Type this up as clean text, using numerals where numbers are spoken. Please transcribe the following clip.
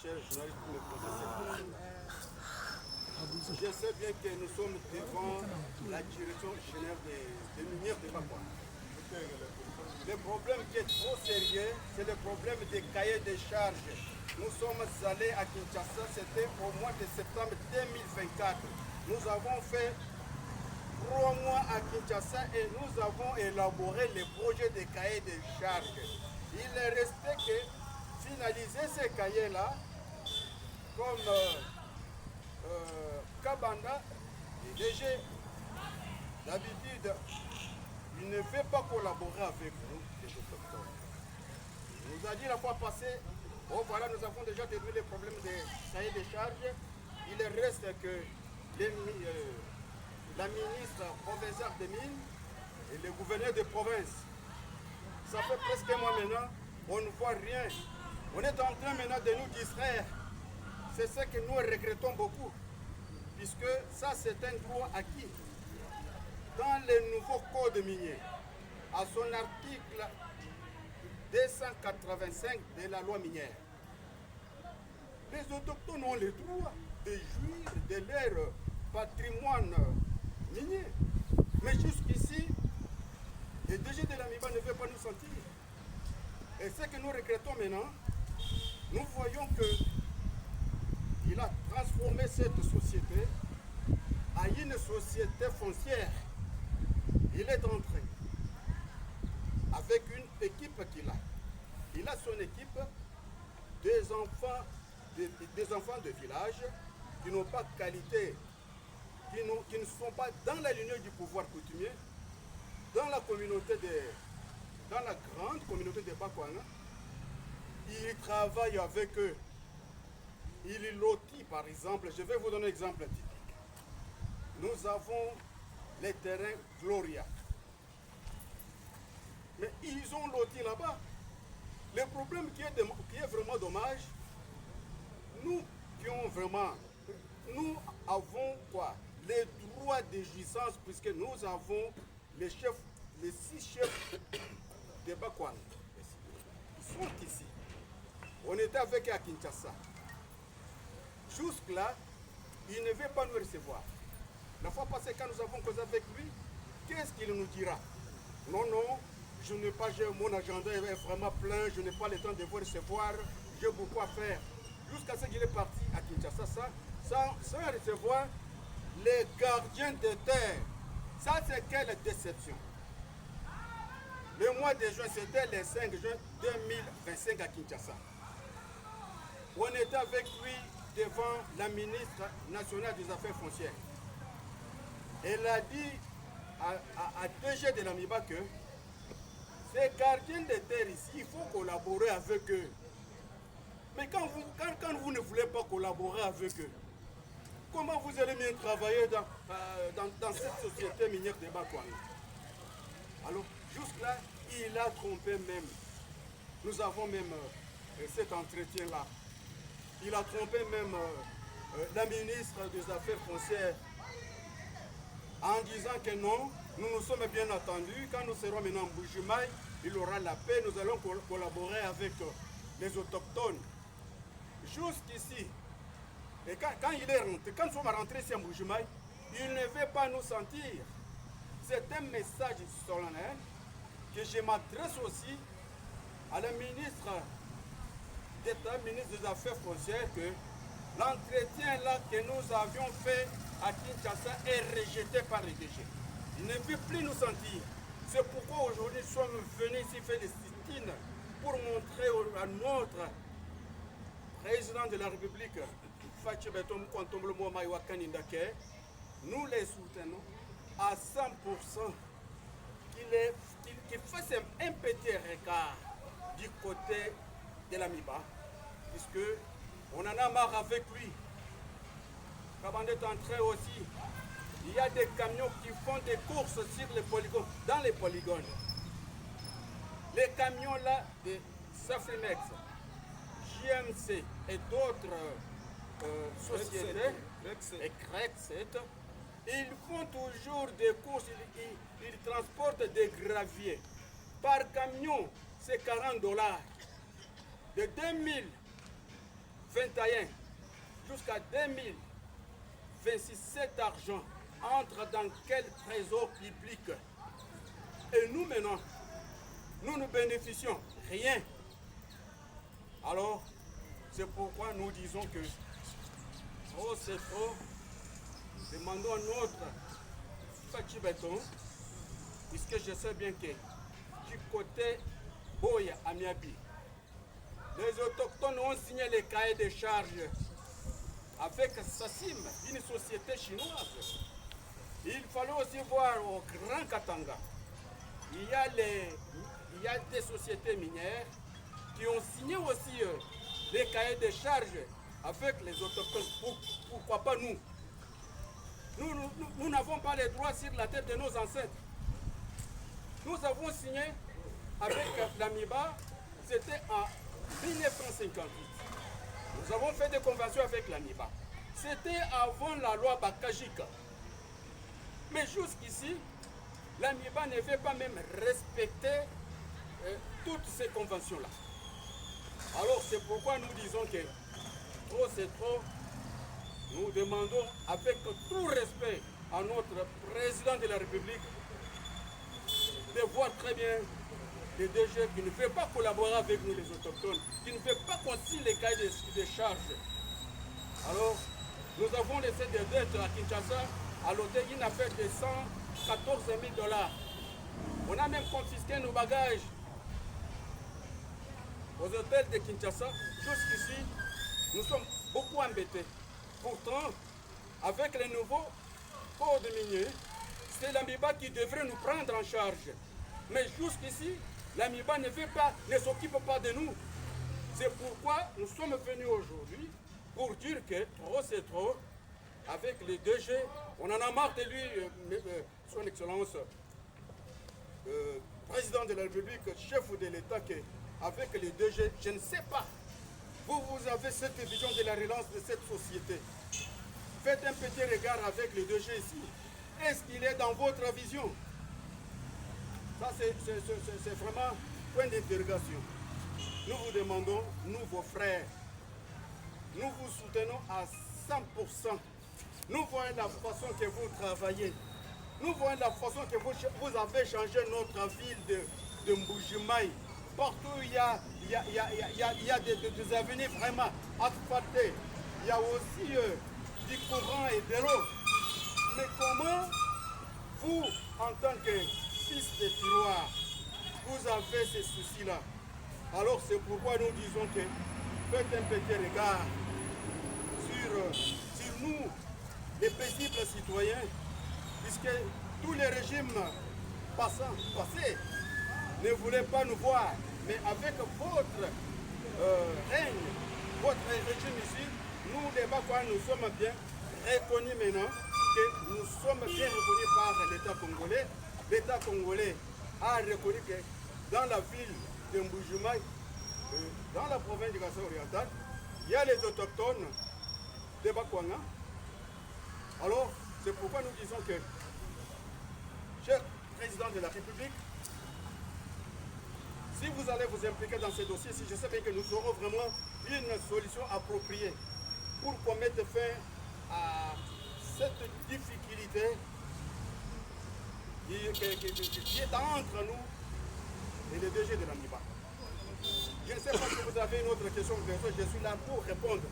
cher journaliste, pour me poser cette question. Je sais bien que nous sommes devant la direction générale des minières de Bakwa. Le problème qui est trop sérieux, c'est le problème des cahiers de charges. Nous sommes allés à Kinshasa, c'était au mois de septembre 2024. Nous avons fait 3 mois à Kinshasa et nous avons élaboré le projet de cahiers de charges. Il est resté que finaliser ces cahiers-là, comme Kabanda et DG, d'habitude, il ne veut pas collaborer avec nous, les autochtones. Il nous a dit la fois passée, oh voilà, nous avons déjà déduit les problèmes des cahiers de charges. Il reste que la ministre provinciale des Mines et le gouverneur de province. Ça fait presque un mois maintenant, on ne voit rien. On est en train maintenant de nous distraire. C'est ce que nous regrettons beaucoup, puisque ça c'est un droit acquis. Dans le nouveau code minier, à son article 285 de la loi minière, les autochtones ont le droit de jouir de leur patrimoine minier. Mais jusqu'ici, le DG de la MIBA ne veut pas nous sentir. Et ce que nous regrettons maintenant, nous voyons qu'il a transformé cette société en une société foncière. Il est entré avec une équipe qu'il a. Il a son équipe, des enfants de village qui n'ont pas de qualité, qui ne sont pas dans la lignée du pouvoir coutumier, dans la grande communauté de Bakwana. Il travaille avec eux. Il lotit, par exemple. Je vais vous donner un exemple typique. Nous avons les terrains Gloria. Mais ils ont loti là-bas. Le problème qui est vraiment dommage, nous avons quoi? Les droits de jouissance, puisque nous avons les 6 chefs de Bakwan. Ils sont ici. On était avec eux à Kinshasa. Jusque-là, il ne veut pas nous recevoir. La fois passée, quand nous avons causé avec lui, qu'est-ce qu'il nous dira? Non, je n'ai pas, mon agenda est vraiment plein, je n'ai pas le temps de vous recevoir, j'ai beaucoup à faire. Jusqu'à ce qu'il est parti à Kinshasa, sans recevoir les gardiens de terre. Ça, c'est quelle déception. Le mois de juin, c'était le 5 juin 2025 à Kinshasa. On était avec lui devant la ministre nationale des Affaires foncières. Elle a dit à DG de la MIBA que ces gardiens de terre ici, il faut collaborer avec eux. Mais quand vous ne voulez pas collaborer avec eux, comment vous allez bien travailler dans cette société minière de Bakwana? Alors, jusque-là, il a trompé même. Nous avons même cet entretien-là. Il a trompé même la ministre des Affaires foncières en disant que non, nous nous sommes bien attendus. Quand nous serons maintenant en Bujumaï, il aura la paix. Nous allons collaborer avec les autochtones. Jusqu'ici, et quand il est rentré, quand nous sommes rentrés ici en Bujumaï, il ne veut pas nous sentir. C'est un message solennel que je m'adresse aussi à la ministre d'État, ministre des Affaires foncières, que l'entretien là que nous avions fait à Kinshasa est rejeté par les DG. Il ne veut plus nous sentir. C'est pourquoi aujourd'hui nous sommes venus ici faire des sit-ins pour montrer à notre président de la République, nous les soutenons à 100% qu'il fasse un petit regard du côté de la MIBA, puisque on en a marre avec lui. Kabanda est entré aussi. Il y a des camions qui font des courses sur les polygones, dans les polygones. Les camions là de Safrimex, JMC et d'autres sociétés, et Crexet, ils font toujours des courses, ils transportent des graviers. Par camion, c'est $40. De 2021 jusqu'à 2026, cet argent entre dans quel trésor public? Et nous maintenant, nous ne bénéficions rien. Alors, c'est pourquoi nous disons que trop c'est trop. Demandons à notre petit béton, puisque je sais bien que du côté Boya à Miabi, les autochtones ont signé les cahiers de charges avec Sassim, une société chinoise. Il fallait aussi voir au Grand Katanga. Il y a des sociétés minières qui ont signé aussi les cahiers de charges avec les autochtones. Pourquoi pas nous? Nous n'avons pas les droits sur la tête de nos ancêtres. Nous avons signé avec l'AMIBA, c'était en 1958. Nous avons fait des conventions avec l'AMIBA. C'était avant la loi Bakajika. Mais jusqu'ici, l'AMIBA ne veut pas même respecter toutes ces conventions-là. Alors c'est pourquoi nous disons que trop c'est trop. Nous demandons avec tout respect à notre président de la République de voir très bien les DG qui ne veut pas collaborer avec nous les autochtones, qui ne veut pas qu'on signe les cahiers de charges. Alors, nous avons laissé des dettes à Kinshasa à l'hôtel une affaire de 114 000 $. On a même confisqué nos bagages aux hôtels de Kinshasa. Jusqu'ici, nous sommes beaucoup embêtés. Pourtant, avec les nouveaux codes miniers, c'est l'AMIBA qui devrait nous prendre en charge. Mais jusqu'ici, l'AMIBA ne s'occupe pas de nous. C'est pourquoi nous sommes venus aujourd'hui pour dire que trop c'est trop. Avec les DG, on en a marre de lui, son Excellence, président de la République, chef de l'État, avec les DG, je ne sais pas. Vous avez cette vision de la relance de cette société. Faites un petit regard avec le DG ici. Est-ce qu'il est dans votre vision? Ça, c'est vraiment point d'interrogation. Nous vous demandons, nous, vos frères, nous vous soutenons à 100%. Nous voyons la façon que vous travaillez. Nous voyons la façon que vous avez changé notre ville de Mbujimaï. Partout il y a des avenirs vraiment asphaltés. Il y a aussi du courant et de l'eau. Mais comment vous, en tant que fils de tiroir, vous avez ces soucis-là? Alors c'est pourquoi nous disons que faites un petit regard sur nous, les paisibles citoyens, puisque tous les régimes passés ne voulaient pas nous voir. Mais avec votre règne, votre régime ici, nous, les Bakois, nous sommes bien reconnus maintenant, que nous sommes bien reconnus par l'État congolais. L'État congolais a reconnu que dans la ville de Mbujimaï, dans la province du Kasaï oriental, il y a les autochtones de Bakwanga. Alors, c'est pourquoi nous disons que, cher président de la République, si vous allez vous impliquer dans ces dossiers, si je sais bien que nous aurons vraiment une solution appropriée pour qu'on mette fin à cette difficulté qui est entre nous et les DG de l'AMIBA. Je ne sais pas si vous avez une autre question, je suis là pour répondre.